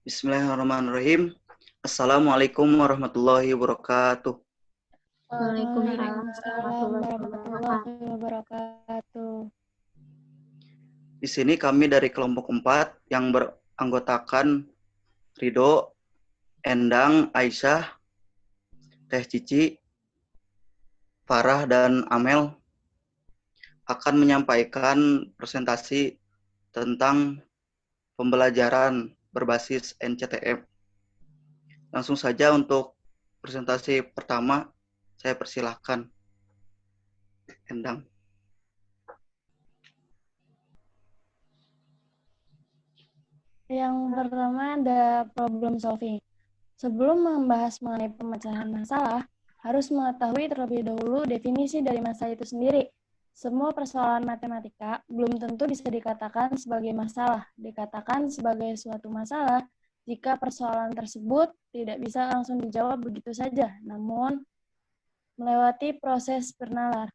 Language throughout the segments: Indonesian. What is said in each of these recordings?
Bismillahirrahmanirrahim. Assalamualaikum warahmatullahi wabarakatuh. Waalaikumsalam warahmatullahi wabarakatuh. Di sini kami dari kelompok 4 yang beranggotakan Ridho, Endang, Aisyah, Teh Cici, Farah, dan Amel akan menyampaikan presentasi tentang pembelajaran berbasis NCTM. Langsung saja untuk presentasi pertama, saya persilahkan. Endang. Yang pertama ada problem solving. Sebelum membahas mengenai pemecahan masalah, harus mengetahui terlebih dahulu definisi dari masalah itu sendiri. Semua persoalan matematika belum tentu bisa dikatakan sebagai masalah. Dikatakan sebagai suatu masalah jika persoalan tersebut tidak bisa langsung dijawab begitu saja, namun melewati proses bernalar.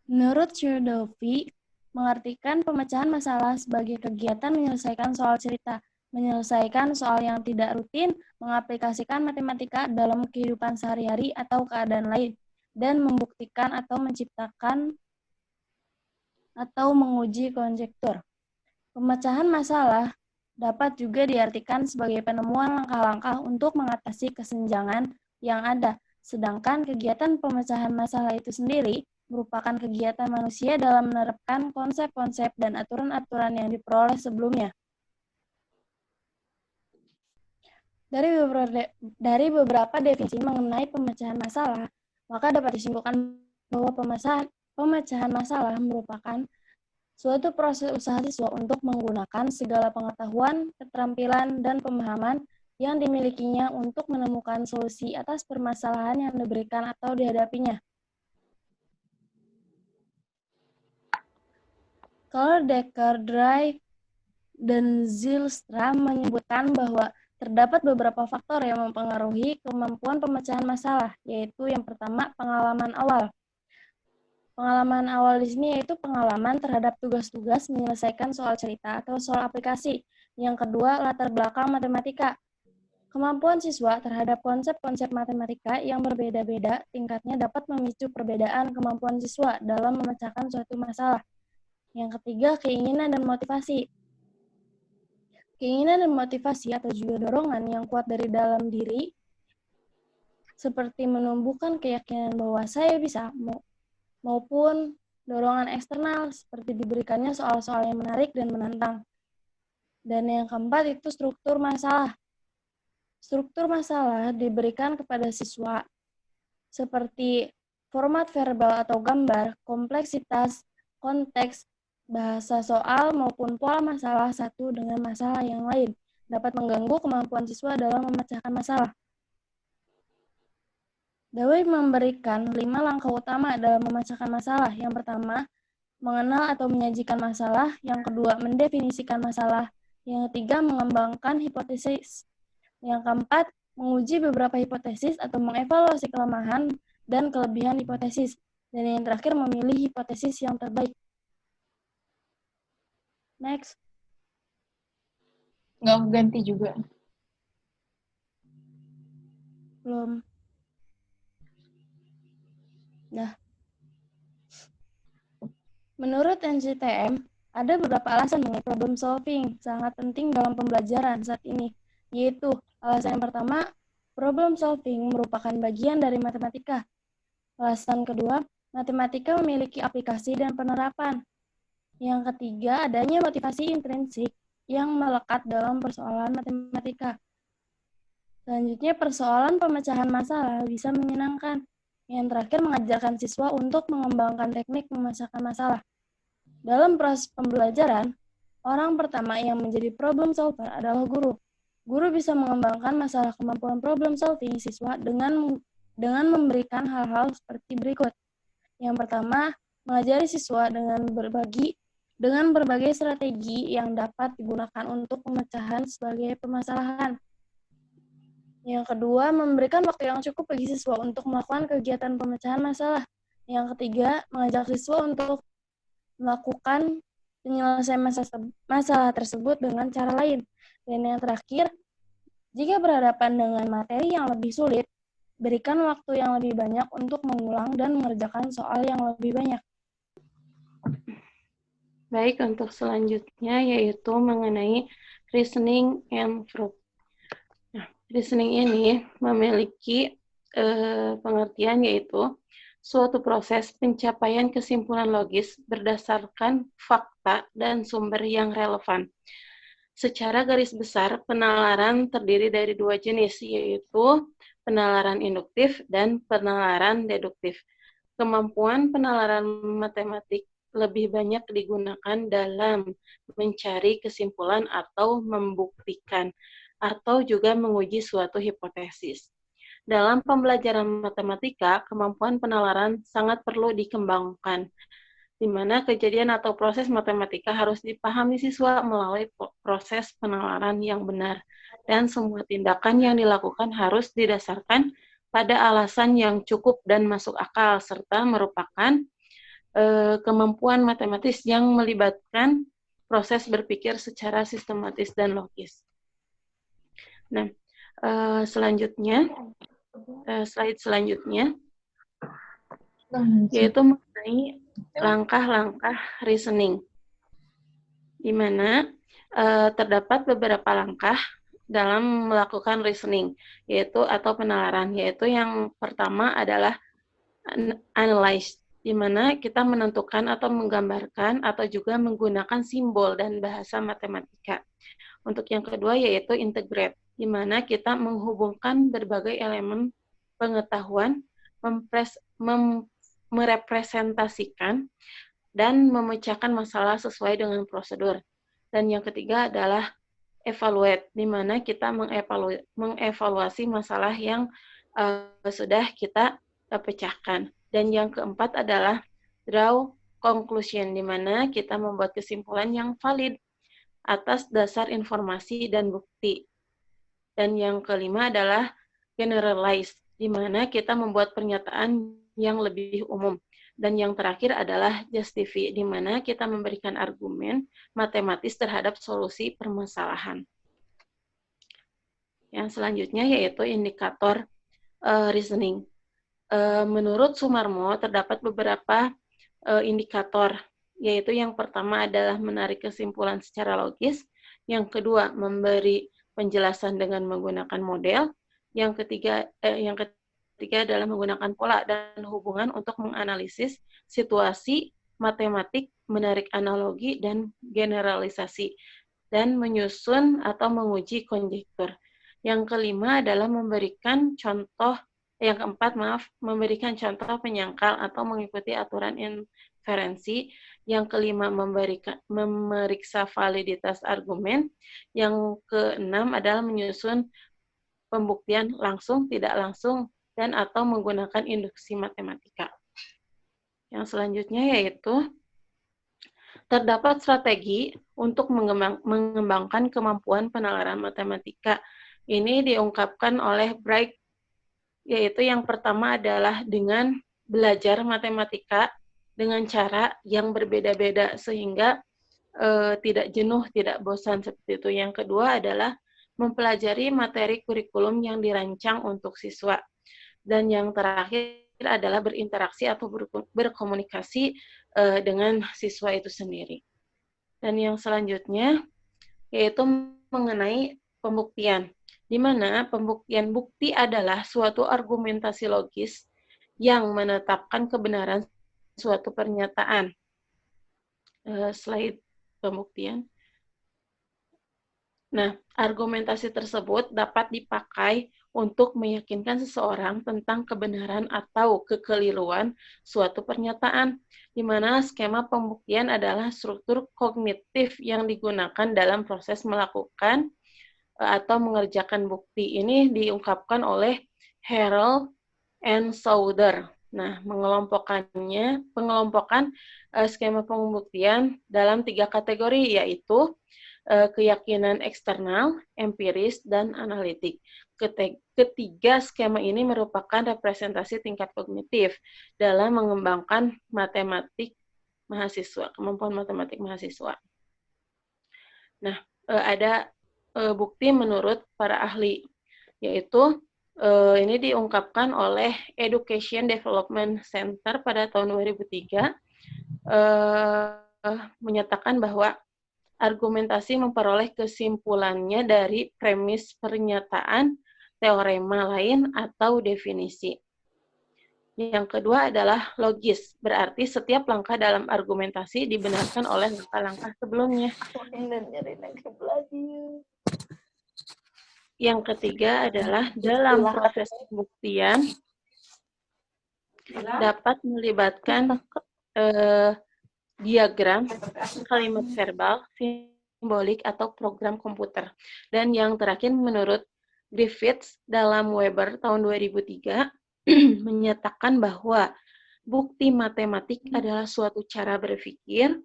Menurut Sherdovi, mengartikan pemecahan masalah sebagai kegiatan menyelesaikan soal cerita, menyelesaikan soal yang tidak rutin, mengaplikasikan matematika dalam kehidupan sehari-hari atau keadaan lain, dan membuktikan atau menciptakan atau menguji konjektur. Pemecahan masalah dapat juga diartikan sebagai penemuan langkah-langkah untuk mengatasi kesenjangan yang ada, sedangkan kegiatan pemecahan masalah itu sendiri merupakan kegiatan manusia dalam menerapkan konsep-konsep dan aturan-aturan yang diperoleh sebelumnya. Dari beberapa definisi mengenai pemecahan masalah, maka dapat disimpulkan bahwa pemecahan masalah merupakan suatu proses usaha siswa untuk menggunakan segala pengetahuan, keterampilan, dan pemahaman yang dimilikinya untuk menemukan solusi atas permasalahan yang diberikan atau dihadapinya. Kalau Dekker, Dry, dan Zylstra menyebutkan bahwa terdapat beberapa faktor yang mempengaruhi kemampuan pemecahan masalah, yaitu yang pertama, pengalaman awal. Pengalaman awal di sini yaitu pengalaman terhadap tugas-tugas menyelesaikan soal cerita atau soal aplikasi. Yang kedua, latar belakang matematika. Kemampuan siswa terhadap konsep-konsep matematika yang berbeda-beda tingkatnya dapat memicu perbedaan kemampuan siswa dalam memecahkan suatu masalah. Yang ketiga, keinginan dan motivasi. Keinginan dan motivasi atau juga dorongan yang kuat dari dalam diri, seperti menumbuhkan keyakinan bahwa saya bisa, maupun dorongan eksternal seperti diberikannya soal-soal yang menarik dan menantang. Dan yang keempat itu struktur masalah. Struktur masalah diberikan kepada siswa seperti format verbal atau gambar, kompleksitas, konteks, bahasa soal maupun pola masalah satu dengan masalah yang lain dapat mengganggu kemampuan siswa dalam memecahkan masalah. Dawei memberikan 5 langkah utama dalam memecahkan masalah. Yang pertama, mengenal atau menyajikan masalah. Yang kedua, mendefinisikan masalah. Yang ketiga, mengembangkan hipotesis. Yang keempat, menguji beberapa hipotesis atau mengevaluasi kelemahan dan kelebihan hipotesis. Dan yang terakhir, memilih hipotesis yang terbaik. Next. Nggak ganti juga. Belum. Dah. Menurut NCTM, ada beberapa alasan mengenai problem solving sangat penting dalam pembelajaran saat ini, yaitu alasan yang pertama, problem solving merupakan bagian dari matematika. Alasan kedua, matematika memiliki aplikasi dan penerapan. Yang ketiga, adanya motivasi intrinsik yang melekat dalam persoalan matematika. Selanjutnya, persoalan pemecahan masalah bisa menyenangkan. Yang terakhir, mengajarkan siswa untuk mengembangkan teknik memecahkan masalah. Dalam proses pembelajaran, orang pertama yang menjadi problem solver adalah guru. Guru bisa mengembangkan masalah kemampuan problem solving siswa dengan memberikan hal-hal seperti berikut. Yang pertama, mengajari siswa dengan berbagai strategi yang dapat digunakan untuk pemecahan sebagai permasalahan. Yang kedua, memberikan waktu yang cukup bagi siswa untuk melakukan kegiatan pemecahan masalah. Yang ketiga, mengajak siswa untuk melakukan penyelesaian masalah tersebut dengan cara lain. Dan yang terakhir, jika berhadapan dengan materi yang lebih sulit, berikan waktu yang lebih banyak untuk mengulang dan mengerjakan soal yang lebih banyak. Baik, untuk selanjutnya yaitu mengenai reasoning and proof. Nah, reasoning ini memiliki pengertian yaitu suatu proses pencapaian kesimpulan logis berdasarkan fakta dan sumber yang relevan. Secara garis besar, penalaran terdiri dari dua jenis, yaitu penalaran induktif dan penalaran deduktif. Kemampuan penalaran matematik lebih banyak digunakan dalam mencari kesimpulan atau membuktikan, atau juga menguji suatu hipotesis. Dalam pembelajaran matematika, kemampuan penalaran sangat perlu dikembangkan, di mana kejadian atau proses matematika harus dipahami siswa melalui proses penalaran yang benar, dan semua tindakan yang dilakukan harus didasarkan pada alasan yang cukup dan masuk akal, serta merupakan kemampuan matematis yang melibatkan proses berpikir secara sistematis dan logis. Nah, selanjutnya, slide selanjutnya, yaitu mengenai langkah-langkah reasoning, di mana terdapat beberapa langkah dalam melakukan reasoning, yaitu atau penalaran, yaitu yang pertama adalah analyze, di mana kita menentukan atau menggambarkan atau juga menggunakan simbol dan bahasa matematika. Untuk yang kedua yaitu integrate, di mana kita menghubungkan berbagai elemen pengetahuan, merepresentasikan, dan memecahkan masalah sesuai dengan prosedur. Dan yang ketiga adalah evaluate, di mana kita mengevaluasi masalah yang sudah kita pecahkan. Dan yang keempat adalah draw conclusion, di mana kita membuat kesimpulan yang valid atas dasar informasi dan bukti. Dan yang kelima adalah generalize, di mana kita membuat pernyataan yang lebih umum. Dan yang terakhir adalah justify, di mana kita memberikan argumen matematis terhadap solusi permasalahan. Yang selanjutnya yaitu indikator reasoning. Menurut Sumarmo, terdapat beberapa indikator, yaitu yang pertama adalah menarik kesimpulan secara logis, yang kedua memberi penjelasan dengan menggunakan model, yang ketiga adalah menggunakan pola dan hubungan untuk menganalisis situasi matematik, menarik analogi dan generalisasi, dan menyusun atau menguji konjektur. Yang kelima adalah memberikan contoh. Yang keempat, memberikan contoh penyangkal atau mengikuti aturan inferensi. Yang kelima, memeriksa validitas argumen. Yang keenam adalah menyusun pembuktian langsung, tidak langsung, dan atau menggunakan induksi matematika. Yang selanjutnya yaitu terdapat strategi untuk mengembangkan kemampuan penalaran matematika. Ini diungkapkan oleh Bright, yaitu yang pertama adalah dengan belajar matematika dengan cara yang berbeda-beda sehingga tidak jenuh, tidak bosan seperti itu. Yang kedua adalah mempelajari materi kurikulum yang dirancang untuk siswa. Dan yang terakhir adalah berinteraksi atau berkomunikasi dengan siswa itu sendiri. Dan yang selanjutnya yaitu mengenai pembuktian, di mana pembuktian bukti adalah suatu argumentasi logis yang menetapkan kebenaran suatu pernyataan. Slide pembuktian. Nah, argumentasi tersebut dapat dipakai untuk meyakinkan seseorang tentang kebenaran atau kekeliruan suatu pernyataan, di mana skema pembuktian adalah struktur kognitif yang digunakan dalam proses melakukan atau mengerjakan bukti. Ini diungkapkan oleh Harold and Sauder. Nah, pengelompokan skema pembuktian dalam 3 kategori, yaitu keyakinan eksternal, empiris, dan analitik. Ketiga skema ini merupakan representasi tingkat kognitif dalam mengembangkan matematik mahasiswa, kemampuan matematik mahasiswa. Nah, ada bukti menurut para ahli, yaitu ini diungkapkan oleh Education Development Center pada tahun 2003, menyatakan bahwa argumentasi memperoleh kesimpulannya dari premis pernyataan, teorema lain, atau definisi. Yang kedua adalah logis, berarti setiap langkah dalam argumentasi dibenarkan oleh langkah-langkah sebelumnya. Yang ketiga adalah dalam proses pembuktian dapat melibatkan diagram, kalimat verbal, simbolik, atau program komputer. Dan yang terakhir menurut Griffiths dalam Weber tahun 2003 menyatakan bahwa bukti matematik adalah suatu cara berpikir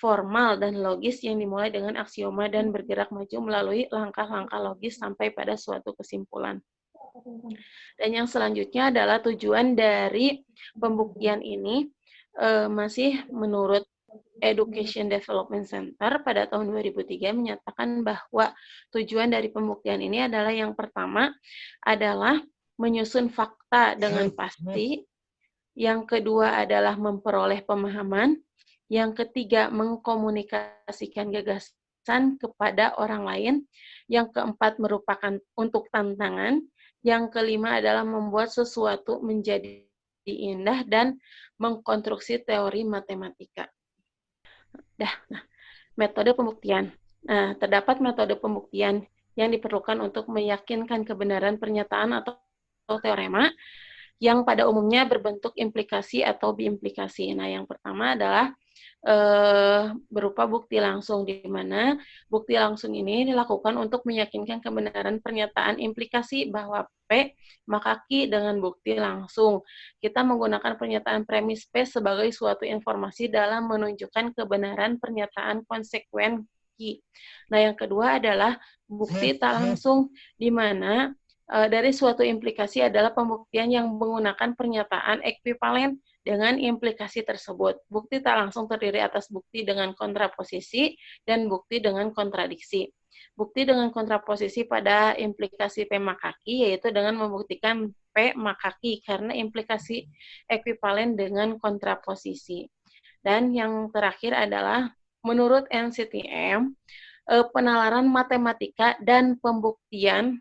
formal dan logis yang dimulai dengan aksioma dan bergerak maju melalui langkah-langkah logis sampai pada suatu kesimpulan. Dan yang selanjutnya adalah tujuan dari pembuktian ini masih menurut Education Development Center pada tahun 2003 menyatakan bahwa tujuan dari pembuktian ini adalah yang pertama adalah menyusun fakta dengan pasti, yang kedua adalah memperoleh pemahaman, yang ketiga mengkomunikasikan gagasan kepada orang lain, yang keempat merupakan untuk tantangan, yang kelima adalah membuat sesuatu menjadi indah dan mengkonstruksi teori matematika. Nah, metode pembuktian. Nah, terdapat metode pembuktian yang diperlukan untuk meyakinkan kebenaran pernyataan atau teorema yang pada umumnya berbentuk implikasi atau biimplikasi. Nah, yang pertama adalah berupa bukti langsung, di mana bukti langsung ini dilakukan untuk meyakinkan kebenaran pernyataan implikasi bahwa P maka Q dengan bukti langsung. Kita menggunakan pernyataan premis P sebagai suatu informasi dalam menunjukkan kebenaran pernyataan konsekuen Q. Nah, yang kedua adalah bukti tak langsung, di mana dari suatu implikasi adalah pembuktian yang menggunakan pernyataan ekuivalen dengan implikasi tersebut. Bukti tak langsung terdiri atas bukti dengan kontraposisi dan bukti dengan kontradiksi. Bukti dengan kontraposisi pada implikasi P maka Q, yaitu dengan membuktikan P maka Q, karena implikasi ekuivalen dengan kontraposisi. Dan yang terakhir adalah, menurut NCTM, penalaran matematika dan pembuktian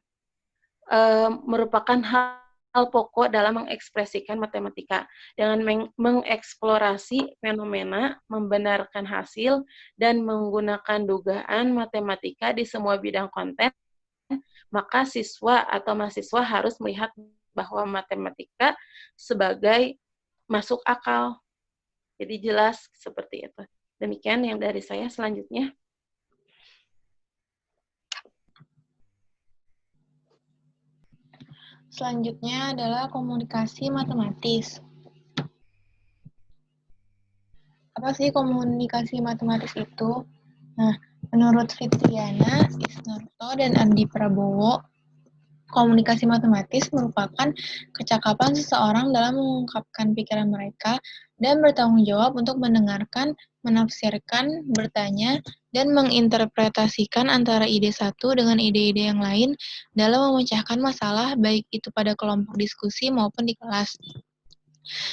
merupakan hal pokok dalam mengekspresikan matematika dengan mengeksplorasi fenomena, membenarkan hasil, dan menggunakan dugaan matematika di semua bidang konten, maka siswa atau mahasiswa harus melihat bahwa matematika sebagai masuk akal. Jadi jelas seperti itu. Demikian yang dari saya. Selanjutnya. Selanjutnya adalah komunikasi matematis. Apa sih komunikasi matematis itu? Nah, menurut Fitriana, Isnarto, dan Andi Prabowo, komunikasi matematis merupakan kecakapan seseorang dalam mengungkapkan pikiran mereka dan bertanggung jawab untuk mendengarkan, menafsirkan, bertanya, dan menginterpretasikan antara ide satu dengan ide-ide yang lain dalam memecahkan masalah, baik itu pada kelompok diskusi maupun di kelas.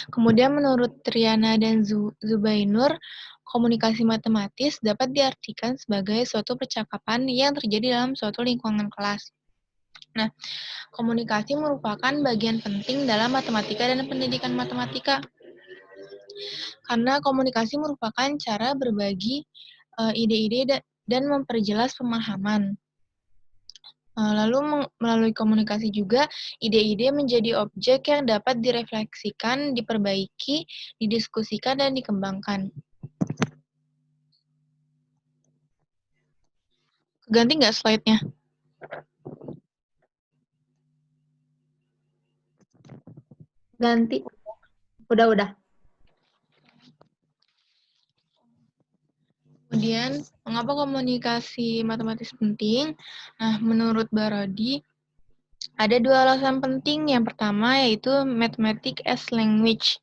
Kemudian menurut Triana dan Zubainur, komunikasi matematis dapat diartikan sebagai suatu percakapan yang terjadi dalam suatu lingkungan kelas. Nah, komunikasi merupakan bagian penting dalam matematika dan pendidikan matematika. Karena komunikasi merupakan cara berbagi ide-ide dan memperjelas pemahaman. Lalu melalui komunikasi juga, ide-ide menjadi objek yang dapat direfleksikan, diperbaiki, didiskusikan, dan dikembangkan. Ganti nggak slide-nya? Ganti. Udah. Kemudian, mengapa komunikasi matematis penting? Nah, menurut Barodi, Ada 2 alasan penting. Yang pertama yaitu mathematics as language,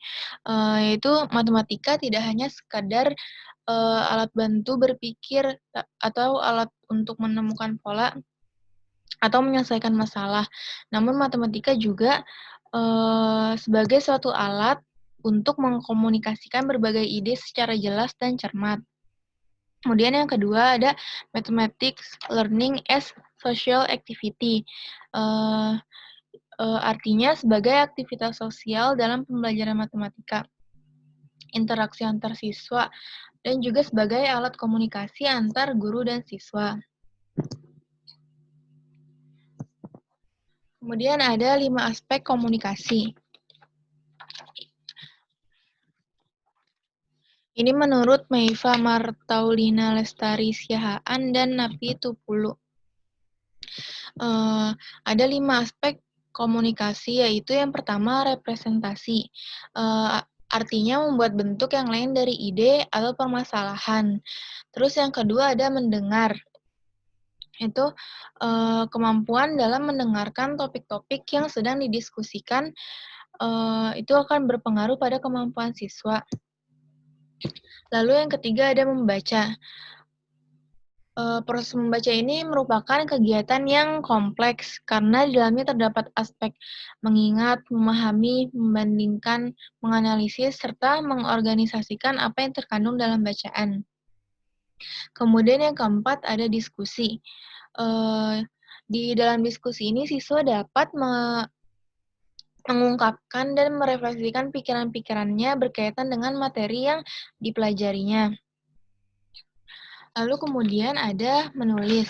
yaitu matematika tidak hanya sekadar alat bantu berpikir atau alat untuk menemukan pola atau menyelesaikan masalah. Namun matematika juga sebagai suatu alat untuk mengkomunikasikan berbagai ide secara jelas dan cermat. Kemudian yang kedua ada mathematics learning as social activity. Artinya sebagai aktivitas sosial dalam pembelajaran matematika, interaksi antar siswa, dan juga sebagai alat komunikasi antar guru dan siswa. Kemudian ada 5 aspek komunikasi. Ini menurut Meifa Martaulina Lestari Siahaan dan Napi Tupulu. Ada 5 aspek komunikasi, yaitu yang pertama representasi. Artinya membuat bentuk yang lain dari ide atau permasalahan. Terus yang kedua ada mendengar. Itu kemampuan dalam mendengarkan topik-topik yang sedang didiskusikan, itu akan berpengaruh pada kemampuan siswa. Lalu yang ketiga ada membaca. Proses membaca ini merupakan kegiatan yang kompleks karena di dalamnya terdapat aspek mengingat, memahami, membandingkan, menganalisis, serta mengorganisasikan apa yang terkandung dalam bacaan. Kemudian yang keempat ada diskusi. Di dalam diskusi ini siswa dapat mengungkapkan dan merefleksikan pikiran-pikirannya berkaitan dengan materi yang dipelajarinya. Lalu kemudian ada menulis.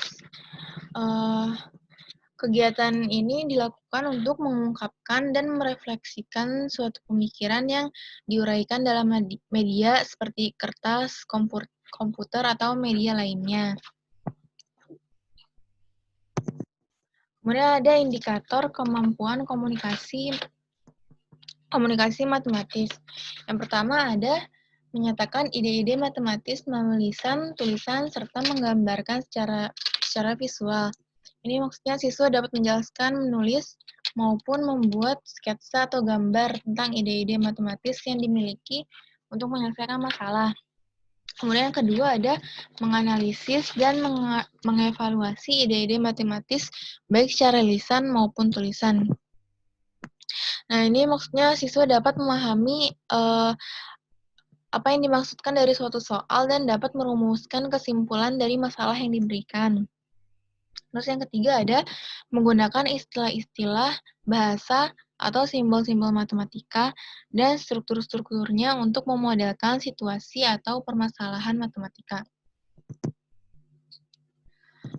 Kegiatan ini dilakukan untuk mengungkapkan dan merefleksikan suatu pemikiran yang diuraikan dalam media seperti kertas, komputer, atau media lainnya. Kemudian ada indikator kemampuan komunikasi matematis. Yang pertama ada menyatakan ide-ide matematis melalui lisan, tulisan, serta menggambarkan secara visual. Ini maksudnya siswa dapat menjelaskan, menulis, maupun membuat sketsa atau gambar tentang ide-ide matematis yang dimiliki untuk menyelesaikan masalah. Kemudian yang kedua ada menganalisis dan mengevaluasi ide-ide matematis baik secara lisan maupun tulisan. Nah, ini maksudnya siswa dapat memahami apa yang dimaksudkan dari suatu soal dan dapat merumuskan kesimpulan dari masalah yang diberikan. Terus yang ketiga ada menggunakan istilah-istilah, bahasa, atau simbol-simbol matematika dan struktur-strukturnya untuk memodelkan situasi atau permasalahan matematika.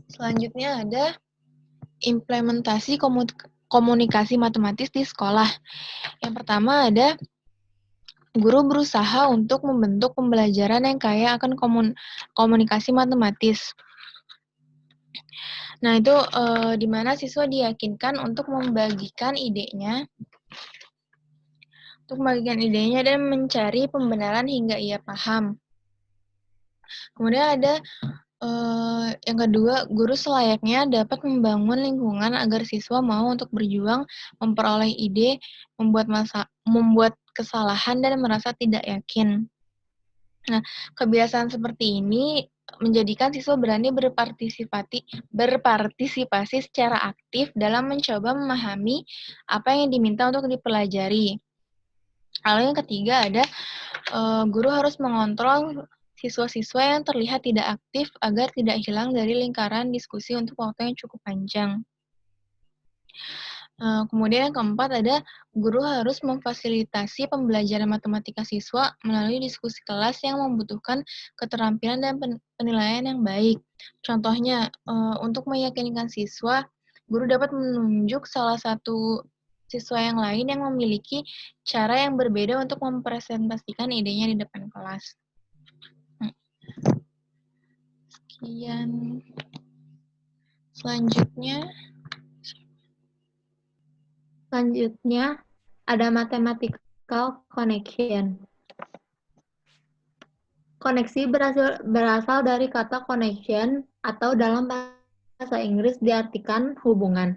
Selanjutnya ada implementasi komunikasi matematis di sekolah. Yang pertama ada guru berusaha untuk membentuk pembelajaran yang kaya akan komunikasi matematis. Nah, itu di mana siswa diyakinkan untuk membagikan idenya dan mencari pembenaran hingga ia paham. Kemudian ada yang kedua, guru selayaknya dapat membangun lingkungan agar siswa mau untuk berjuang, memperoleh ide, membuat kesalahan, dan merasa tidak yakin. Nah, kebiasaan seperti ini menjadikan siswa berani berpartisipasi secara aktif dalam mencoba memahami apa yang diminta untuk dipelajari. Lalu yang ketiga ada guru harus mengontrol siswa-siswa yang terlihat tidak aktif agar tidak hilang dari lingkaran diskusi untuk waktu yang cukup panjang. Kemudian yang keempat ada guru harus memfasilitasi pembelajaran matematika siswa melalui diskusi kelas yang membutuhkan keterampilan dan penilaian yang baik. Contohnya, untuk meyakinkan siswa, guru dapat menunjuk salah satu siswa yang lain yang memiliki cara yang berbeda untuk mempresentasikan idenya di depan kelas. Sekian. Selanjutnya, ada mathematical connection. Koneksi berasal dari kata connection atau dalam bahasa Inggris diartikan hubungan.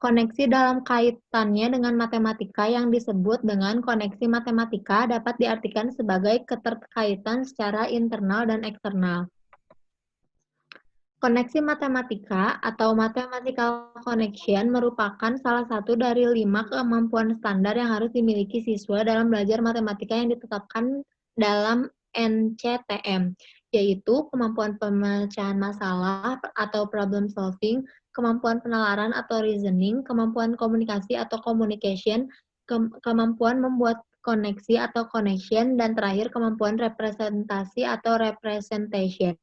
Koneksi dalam kaitannya dengan matematika yang disebut dengan koneksi matematika dapat diartikan sebagai keterkaitan secara internal dan eksternal. Koneksi matematika atau mathematical connection merupakan salah satu dari 5 kemampuan standar yang harus dimiliki siswa dalam belajar matematika yang ditetapkan dalam NCTM, yaitu kemampuan pemecahan masalah atau problem solving, kemampuan penalaran atau reasoning, kemampuan komunikasi atau communication, kemampuan membuat koneksi atau connection, dan terakhir kemampuan representasi atau representation.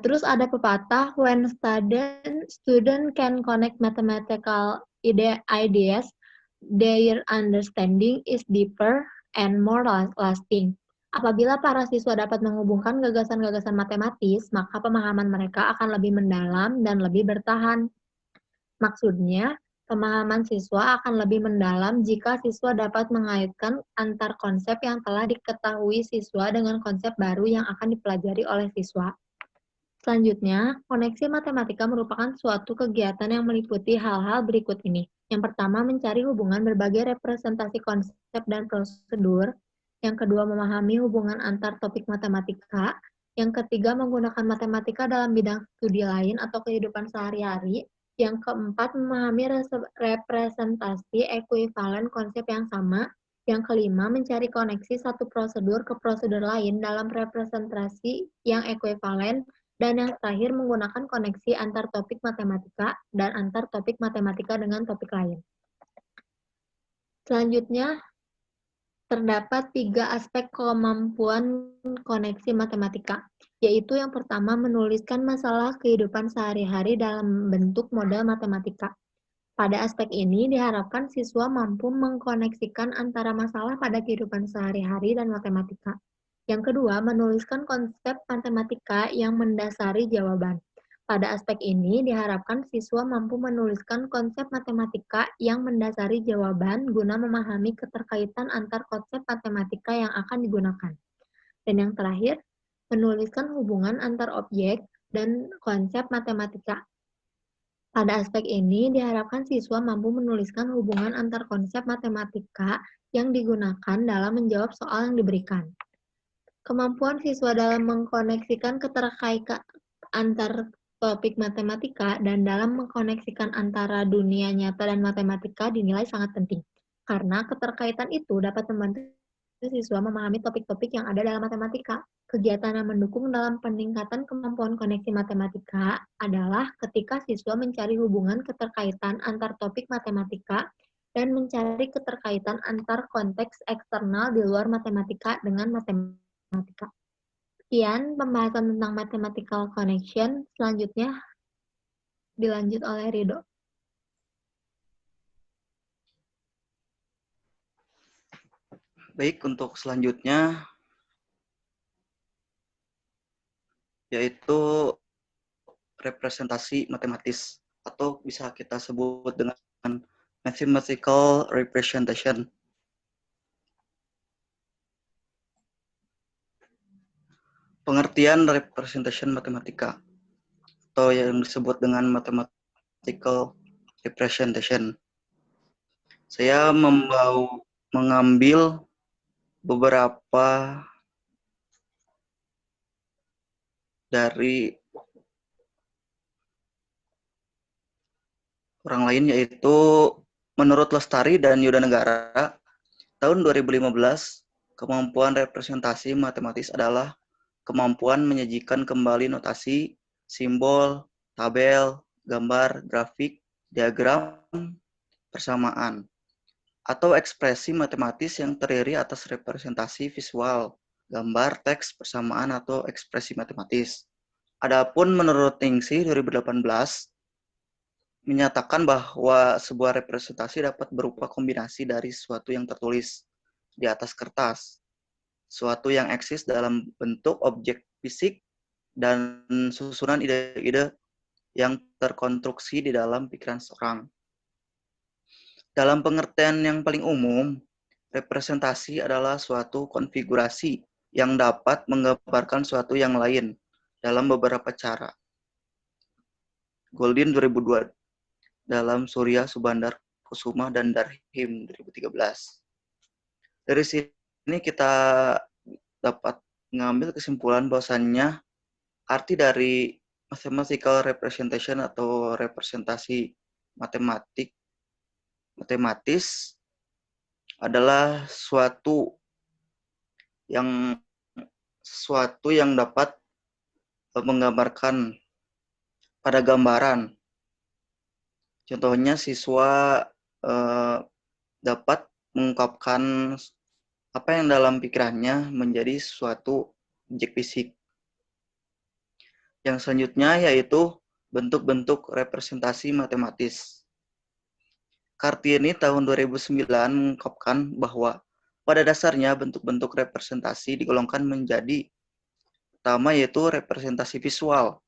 Terus ada pepatah, when student can connect mathematical ideas, their understanding is deeper and more lasting. Apabila para siswa dapat menghubungkan gagasan-gagasan matematis, maka pemahaman mereka akan lebih mendalam dan lebih bertahan. Maksudnya, pemahaman siswa akan lebih mendalam jika siswa dapat mengaitkan antar konsep yang telah diketahui siswa dengan konsep baru yang akan dipelajari oleh siswa. Selanjutnya, koneksi matematika merupakan suatu kegiatan yang meliputi hal-hal berikut ini. Yang pertama, mencari hubungan berbagai representasi konsep dan prosedur. Yang kedua, memahami hubungan antar topik matematika. Yang ketiga, menggunakan matematika dalam bidang studi lain atau kehidupan sehari-hari. Yang keempat, memahami representasi ekuivalen konsep yang sama. Yang kelima, mencari koneksi satu prosedur ke prosedur lain dalam representasi yang ekuivalen. Dan yang terakhir, menggunakan koneksi antar topik matematika dan antar topik matematika dengan topik lain. Selanjutnya, terdapat 3 aspek kemampuan koneksi matematika, yaitu yang pertama, menuliskan masalah kehidupan sehari-hari dalam bentuk model matematika. Pada aspek ini, diharapkan siswa mampu mengkoneksikan antara masalah pada kehidupan sehari-hari dan matematika. Yang kedua, menuliskan konsep matematika yang mendasari jawaban. Pada aspek ini, diharapkan siswa mampu menuliskan konsep matematika yang mendasari jawaban guna memahami keterkaitan antar konsep matematika yang akan digunakan. Dan yang terakhir, menuliskan hubungan antar objek dan konsep matematika. Pada aspek ini, diharapkan siswa mampu menuliskan hubungan antar konsep matematika yang digunakan dalam menjawab soal yang diberikan. Kemampuan siswa dalam mengkoneksikan keterkaitan antar topik matematika dan dalam mengkoneksikan antara dunia nyata dan matematika dinilai sangat penting. Karena keterkaitan itu dapat membantu siswa memahami topik-topik yang ada dalam matematika. Kegiatan yang mendukung dalam peningkatan kemampuan koneksi matematika adalah ketika siswa mencari hubungan keterkaitan antar topik matematika dan mencari keterkaitan antar konteks eksternal di luar matematika dengan matematika. Sekian pembahasan tentang mathematical connection. Selanjutnya dilanjut oleh Ridho. Baik, untuk selanjutnya yaitu representasi matematis atau bisa kita sebut dengan mathematical representation. Pengertian representation matematika atau yang disebut dengan mathematical representation. Saya mengambil beberapa dari orang lain, yaitu menurut Lestari dan Yuda Negara tahun 2015, kemampuan representasi matematis adalah kemampuan menyajikan kembali notasi, simbol, tabel, gambar, grafik, diagram, persamaan, atau ekspresi matematis yang terdiri atas representasi visual, gambar, teks, persamaan, atau ekspresi matematis. Adapun menurut Ningsih 2018, menyatakan bahwa sebuah representasi dapat berupa kombinasi dari sesuatu yang tertulis di atas kertas, suatu yang eksis dalam bentuk objek fisik, dan susunan ide-ide yang terkonstruksi di dalam pikiran seorang. Dalam pengertian yang paling umum, representasi adalah suatu konfigurasi yang dapat menggambarkan suatu yang lain dalam beberapa cara. Goldin 2002. dalam Surya Subandar Kusuma dan Darhim 2013. Dari sini kita dapat mengambil kesimpulan bahwasannya arti dari mathematical representation atau representasi matematis adalah sesuatu yang dapat menggambarkan pada gambaran. Contohnya siswa dapat mengungkapkan apa yang dalam pikirannya menjadi suatu objek fisik. Yang selanjutnya yaitu bentuk-bentuk representasi matematis. Kartini tahun 2009 mengungkapkan bahwa pada dasarnya bentuk-bentuk representasi digolongkan menjadi pertama yaitu representasi visual,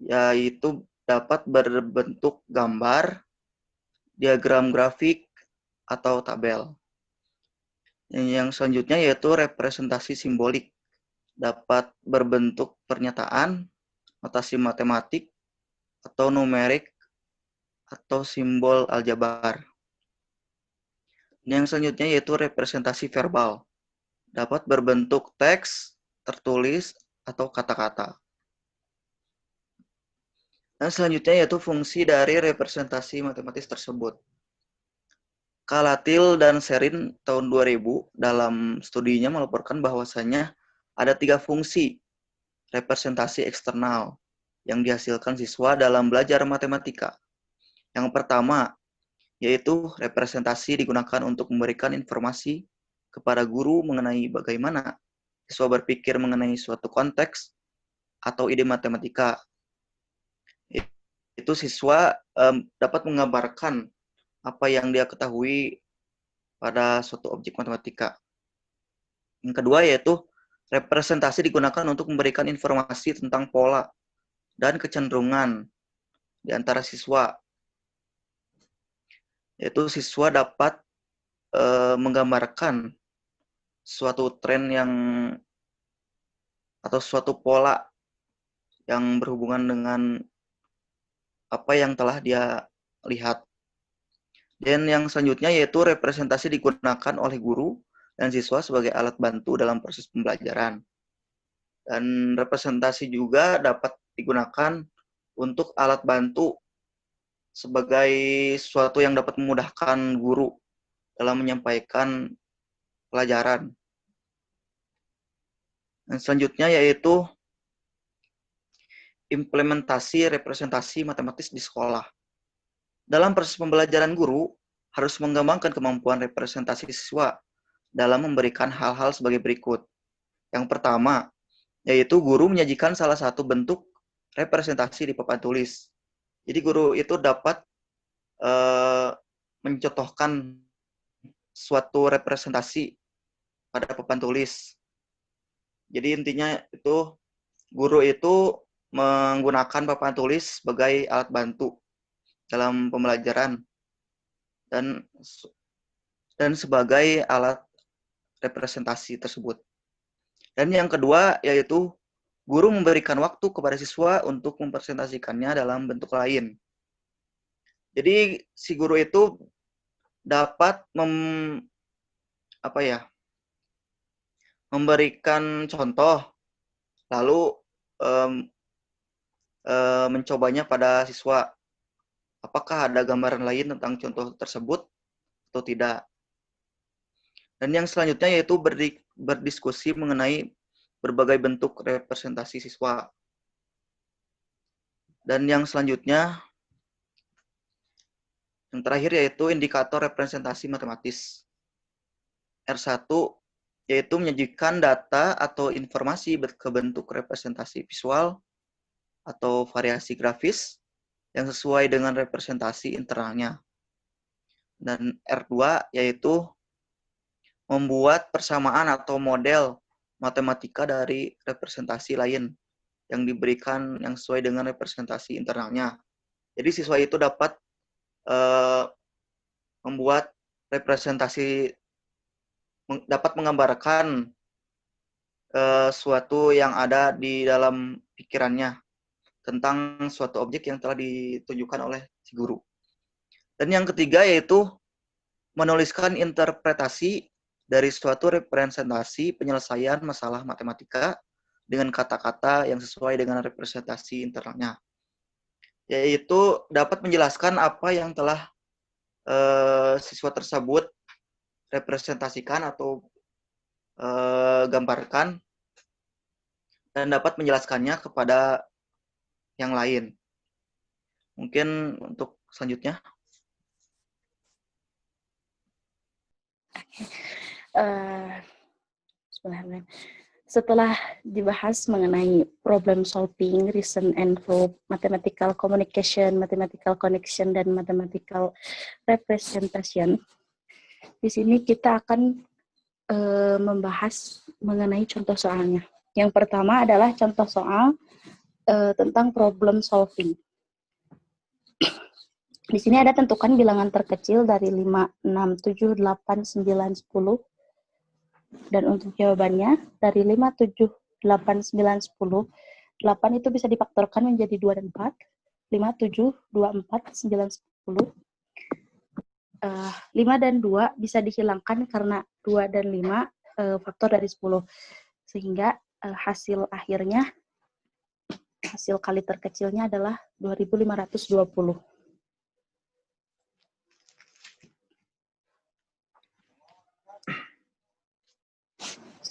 yaitu dapat berbentuk gambar, diagram grafik, atau tabel. Yang selanjutnya yaitu representasi simbolik, dapat berbentuk pernyataan, notasi matematik, atau numerik, atau simbol aljabar. Yang selanjutnya yaitu representasi verbal, dapat berbentuk teks, tertulis, atau kata-kata. Dan selanjutnya yaitu fungsi dari representasi matematis tersebut. Kalatil dan Serin tahun 2000 dalam studinya melaporkan bahwasannya ada 3 fungsi representasi eksternal yang dihasilkan siswa dalam belajar matematika. Yang pertama, yaitu representasi digunakan untuk memberikan informasi kepada guru mengenai bagaimana siswa berpikir mengenai suatu konteks atau ide matematika. Itu siswa dapat menggambarkan apa yang dia ketahui pada suatu objek matematika. Yang kedua yaitu representasi digunakan untuk memberikan informasi tentang pola dan kecenderungan di antara siswa. Yaitu siswa dapat menggambarkan suatu tren atau suatu pola yang berhubungan dengan apa yang telah dia lihat. Dan yang selanjutnya yaitu representasi digunakan oleh guru dan siswa sebagai alat bantu dalam proses pembelajaran. Dan representasi juga dapat digunakan untuk alat bantu sebagai sesuatu yang dapat memudahkan guru dalam menyampaikan pelajaran. Dan selanjutnya yaitu implementasi representasi matematis di sekolah. Dalam proses pembelajaran guru harus mengembangkan kemampuan representasi siswa dalam memberikan hal-hal sebagai berikut. Yang pertama, yaitu guru menyajikan salah satu bentuk representasi di papan tulis. Jadi guru itu dapat mencontohkan suatu representasi pada papan tulis. Jadi intinya itu guru itu menggunakan papan tulis sebagai alat bantu dalam pembelajaran dan sebagai alat representasi tersebut. Dan yang kedua yaitu guru memberikan waktu kepada siswa untuk mempresentasikannya dalam bentuk lain. Jadi si guru itu dapat memberikan contoh lalu mencobanya pada siswa. Apakah ada gambaran lain tentang contoh tersebut atau tidak. Dan yang selanjutnya yaitu berdiskusi mengenai berbagai bentuk representasi siswa. Dan yang selanjutnya, yang terakhir yaitu indikator representasi matematis. R1 yaitu menyajikan data atau informasi ke bentuk representasi visual atau variasi grafis yang sesuai dengan representasi internalnya. Dan R2 yaitu membuat persamaan atau model matematika dari representasi lain yang diberikan yang sesuai dengan representasi internalnya. Jadi siswa itu dapat membuat representasi, dapat menggambarkan suatu yang ada di dalam pikirannya tentang suatu objek yang telah ditunjukkan oleh si guru. Dan yang ketiga yaitu menuliskan interpretasi dari suatu representasi penyelesaian masalah matematika dengan kata-kata yang sesuai dengan representasi internalnya. Yaitu dapat menjelaskan apa yang telah siswa tersebut representasikan atau gambarkan dan dapat menjelaskannya kepada yang lain. Mungkin untuk selanjutnya. Sebenarnya setelah dibahas mengenai problem solving, reason and proof, mathematical communication, mathematical connection, dan mathematical representation, di sini kita akan membahas mengenai contoh soalnya. Yang pertama adalah contoh soal tentang problem solving. Di sini ada tentukan bilangan terkecil dari 5, 6, 7, 8, 9, 10. Dan untuk jawabannya dari 5, 7, 8, 9, 10. 8 itu bisa difaktorkan menjadi 2 dan 4. 5, 7, 2, 4, 9, 10. 5 dan 2 bisa dihilangkan karena 2 dan 5 faktor dari 10. Sehingga hasil akhirnya, hasil kali terkecilnya adalah 2520.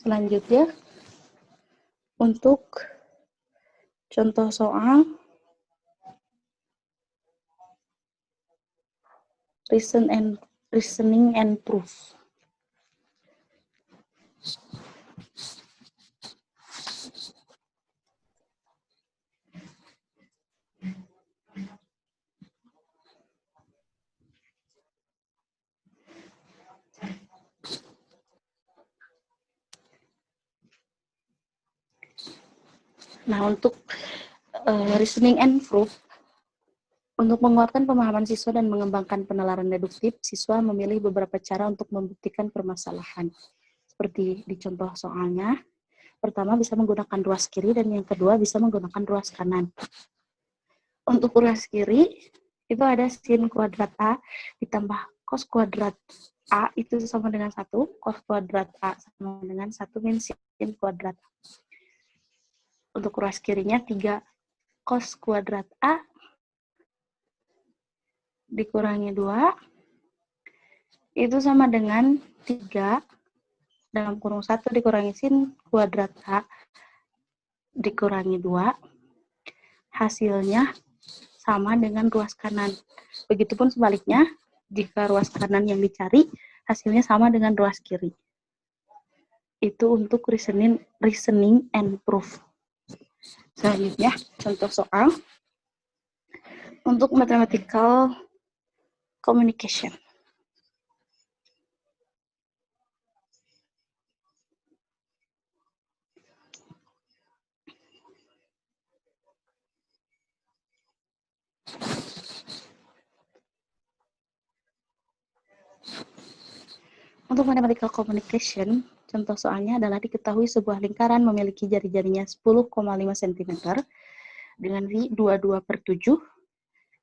Selanjutnya, untuk contoh soal reasoning and proof. Nah, untuk reasoning and proof, untuk menguatkan pemahaman siswa dan mengembangkan penalaran deduktif, siswa memilih beberapa cara untuk membuktikan permasalahan. Seperti di contoh soalnya, pertama bisa menggunakan ruas kiri dan yang kedua bisa menggunakan ruas kanan. Untuk ruas kiri, itu ada sin kuadrat A ditambah cos kuadrat A itu sama dengan 1, cos kuadrat A sama dengan 1 min sin kuadrat A. Untuk ruas kirinya 3 cos kuadrat A dikurangi 2 itu sama dengan 3 dalam kurung 1 dikurangi sin kuadrat A dikurangi 2, hasilnya sama dengan ruas kanan. Begitupun sebaliknya, jika ruas kanan yang dicari, hasilnya sama dengan ruas kiri. Itu untuk reasoning and proof. Selanjutnya, contoh soal untuk mathematical communication. Untuk mathematical communication, contoh soalnya adalah diketahui sebuah lingkaran memiliki jari-jarinya 10,5 cm dengan V 22/7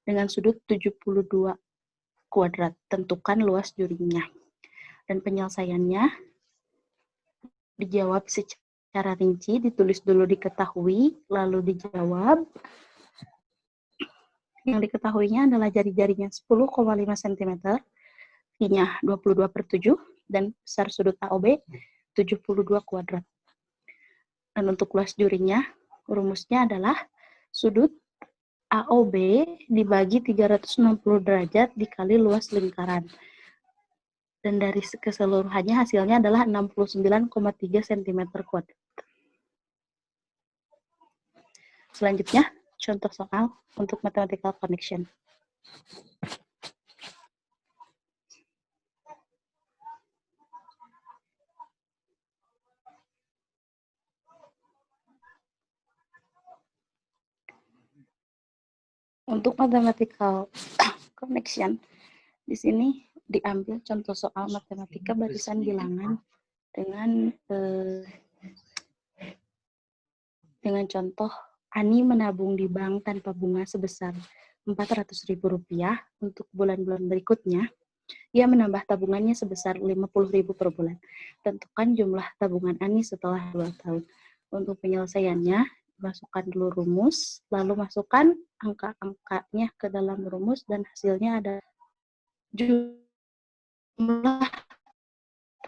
dengan sudut 72 kuadrat. Tentukan luas jurinya. Dan penyelesaiannya dijawab secara rinci, ditulis dulu diketahui, lalu dijawab. Yang diketahuinya adalah jari-jarinya 10,5 cm, V-nya 22/7, dan besar sudut AOB 72 kuadrat. Dan untuk luas jurinya, rumusnya adalah sudut AOB dibagi 360 derajat dikali luas lingkaran. Dan dari keseluruhannya hasilnya adalah 69,3 cm kuadrat. Selanjutnya, contoh soal untuk mathematical connection. Untuk mathematical connection, di sini diambil contoh soal matematika barisan bilangan dengan contoh Ani menabung di bank tanpa bunga sebesar Rp400.000 untuk bulan-bulan berikutnya. Ia menambah tabungannya sebesar Rp50.000 per bulan. Tentukan jumlah tabungan Ani setelah 2 tahun. Untuk penyelesaiannya, masukkan dulu rumus, lalu masukkan angka-angkanya ke dalam rumus, dan hasilnya ada jumlah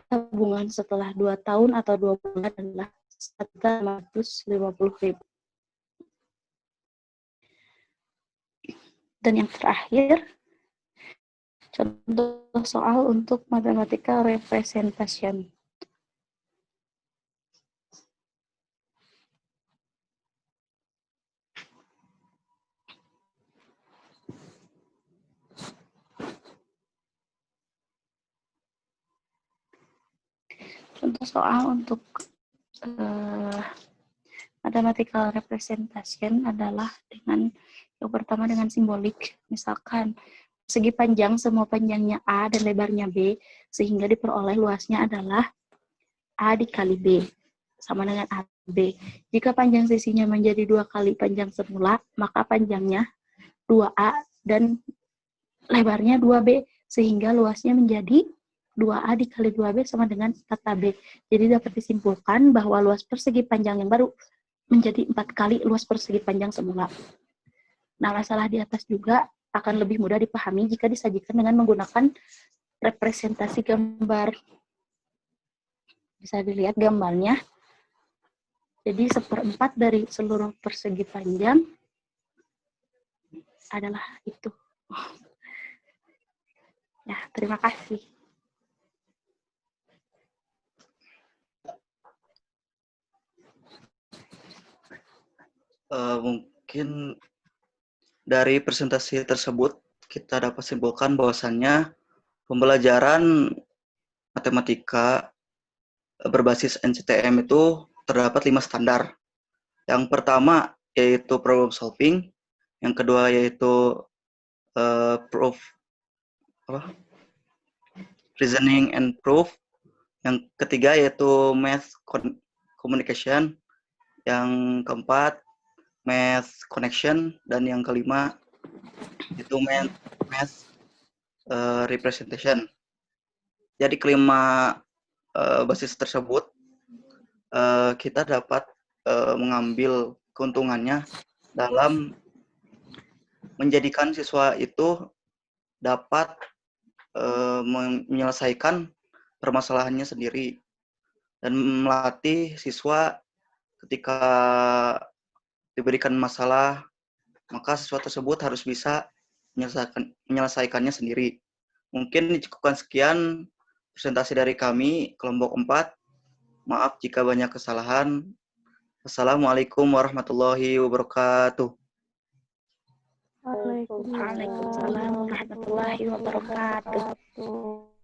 tabungan setelah 2 tahun atau 2 bulan adalah Rp150.000. Dan yang terakhir, contoh soal untuk mathematical representation. Contoh soal untuk mathematical representation adalah dengan yang pertama dengan simbolik. Misalkan segi panjang semua panjangnya A dan lebarnya B, sehingga diperoleh luasnya adalah A dikali B sama dengan AB. Jika panjang sisinya menjadi 2 kali panjang semula, maka panjangnya 2A dan lebarnya 2B, sehingga luasnya menjadi 2A dikali 2B sama dengan 4AB. Jadi dapat disimpulkan bahwa luas persegi panjang yang baru menjadi 4 kali luas persegi panjang semula. Nah, masalah di atas juga akan lebih mudah dipahami jika disajikan dengan menggunakan representasi gambar. Bisa dilihat gambarnya. Jadi 1/4 dari seluruh persegi panjang adalah itu. Ya, terima kasih. Mungkin dari presentasi tersebut kita dapat simpulkan bahwasannya pembelajaran matematika berbasis NCTM itu terdapat 5 standar. Yang pertama yaitu problem solving, yang kedua yaitu reasoning and proof, yang ketiga yaitu math communication, yang keempat math connection, dan yang kelima itu math representation. Jadi kelima basis tersebut kita dapat mengambil keuntungannya dalam menjadikan siswa itu dapat menyelesaikan permasalahannya sendiri dan melatih siswa ketika diberikan masalah, maka siswa tersebut harus bisa menyelesaikannya sendiri. Mungkin dicukupkan sekian presentasi dari kami, kelompok 4. Maaf jika banyak kesalahan. Assalamualaikum warahmatullahi wabarakatuh. Waalaikumsalam Waalaikumsalam warahmatullahi wabarakatuh.